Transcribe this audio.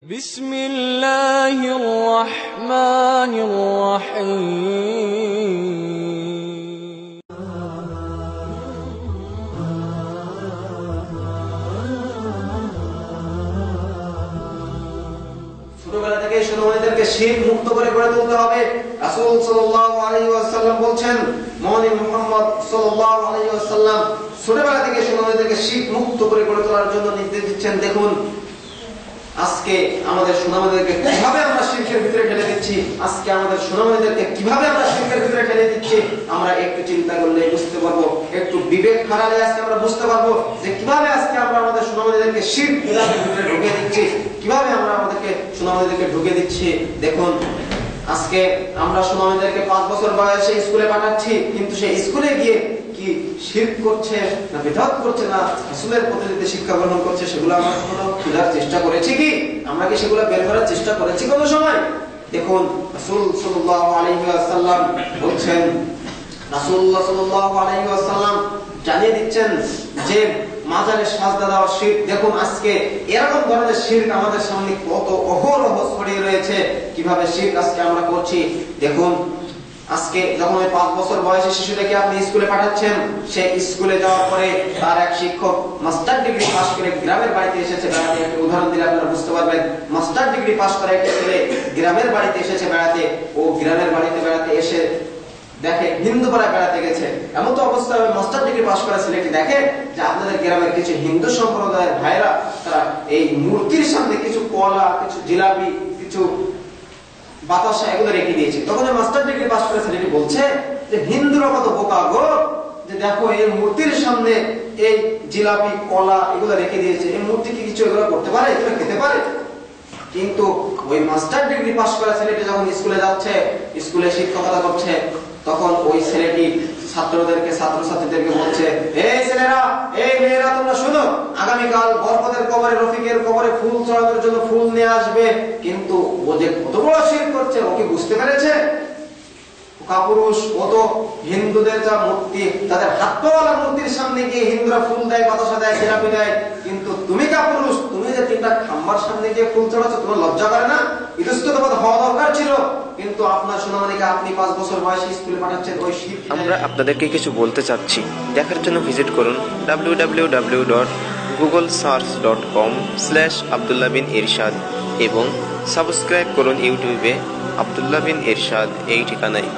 بسم الله الرحمن الرحيم ছোটবেলা থেকে সুন্নতদেরকে শিরক মুক্ত করে গড়ে তুলতে হবে। রাসূল সাল্লাল্লাহু আলাইহি ওয়াসাল্লাম বলেন, মহানবী মুহাম্মদ সাল্লাল্লাহু আলাইহি ওয়াসাল্লাম ছোটবেলা থেকে সুন্নতদেরকে শিরক মুক্ত করে গড়ে তোলার জন্য নির্দেশ দিচ্ছেন। দেখুন আজকে আমাদের সুন্নতদেরকে কিভাবে আমরা শিরকের ভিতরে ঠেলে দিচ্ছি, আজকে আমাদের সুন্নতদেরকে কিভাবে আমরা শিরকের ভিতরে ঠেলে দিচ্ছি, আমরা একটু চিন্তা করলে বুঝতে পারবো, একটু বিবেক খাটালে আজকে আমরা বুঝতে পারবো যে কিভাবে আজকে আমরা আমাদের সুন্নতদেরকে শিরক বিদাতের ভিতরে ঢুকে দিচ্ছি, কিভাবে আমরা আমাদেরকে সুন্নতদেরকে ঢুকে দিচ্ছি। দেখুন আজকে আমরা সুন্নতদেরকে 5 বছর বয়সে স্কুলে পাঠাচ্ছি, কিন্তু সেই স্কুলে গিয়ে কি শিরক করছে না বিদআত করছে না রাসূলের পদ্ধতিতে শিক্ষা গ্রহণ করছে, সেগুলো আমরা কখনো খোঁজার চেষ্টা করেছি কি? আমরা কি সেগুলো বের করার চেষ্টা করেছি কোনো সময়? দেখুন রাসূল সাল্লাল্লাহু আলাইহি ওয়াসাল্লাম বলেন, রাসূলুল্লাহ সাল্লাল্লাহু আলাইহি ওয়াসাল্লাম জানিয়ে দিচ্ছেন যে মাজারে সাজদা দেওয়া শিরক। দেখুন আজকে এরকম ধরনের শিরক আমাদের সামনে কত অহরহ ছড়িয়ে রয়েছে, কিভাবে শিরক আজকে আমরা করছি। দেখুন আজকে যখন 5 বছর বয়সী শিশুটাকে আপনি স্কুলে পাঠাচ্ছেন, সে স্কুলে যাওয়ার পরে তার এক শিক্ষক মাস্টার ডিগ্রি পাস করে গ্রামের বাড়িতে এসেছে বেড়াতে। একটা উদাহরণ দিলে আপনারা বুঝতে পারবেন। মাস্টার ডিগ্রি পাস করে একটা ছেলে গ্রামের বাড়িতে এসেছে বেড়াতে। ও গ্রামের বাড়িতে বেড়াতে এসে দেখে হিন্দু পাড়ায় বেড়াতে গেছে। এমন তো অবস্থায় মাস্টার ডিগ্রি পাস করা ছেলেটি দেখে যে আপনাদের গ্রামের কিছু হিন্দু সম্প্রদায়ের ভাইরা তারা এই মূর্তির সামনে কিছু কলা, কিছু জিলাপি, কিছু বাতাসা এগুলো রেখে দিয়েছে। তখন মাস্টার ডিগ্রি পাস করে ছেলেটি বলছে যে হিন্দুরা কত বোকা গো, যে দেখো এই মূর্তির সামনে এই জিলাপি কলা এগুলো রেখে দিয়েছে, এই মূর্তি কি কিছু এগুলো করতে পারে, এগুলো খেতে পারে? কিন্তু ওই মাস্টার ডিগ্রি পাস করা ছেলেটি যখন স্কুলে যাচ্ছে, স্কুলে শিক্ষকতা করছে, তখন ওই ছেলেটি ছাত্রছাত্রীদেরকে বলছে, এই ছেলেরা, এই মেয়েরা, তোমরা শোনো, আগামীকাল বরকতের কবরে, রফিকের কবরে ফুল চড়ানোর জন্য ফুল নিয়ে আসবে। কিন্তু ও যে কত বড় শিরক করছে, ও কি বুঝতে পেরেছে? কাপুরুষ, ও তো হিন্দুদের যা মূর্তি, তাদের হাত পাওয়ালা মূর্তির সামনে গিয়ে হিন্দুরা ফুল দেয়, বাতাসা দেয়, জিলাপি দেয়। কিন্তু তুমি কাপুরুষ, তুমি যে 3টা খাম্বার সামনে গিয়ে ফুল চড়াচ্ছ, তোমার লজ্জা করে না? ইতস্তত হওয়া দরকার ছিল। কিন্তু আপনার সোনামণিকে আপনি 5 বছর বয়সে স্কুলে পাঠাচ্ছেন ওই শিরক। আমরা আপনাদেরকে কিছু বলতে চাচ্ছি। দেখার জন্য ভিজিট করুন www.googlesearch.com/আব্দুল্লাহ বিন ইরশাদ এবং সাবস্ক্রাইব করুন ইউটিউবে আব্দুল্লাহ বিন ইরশাদ এই ঠিকানায়।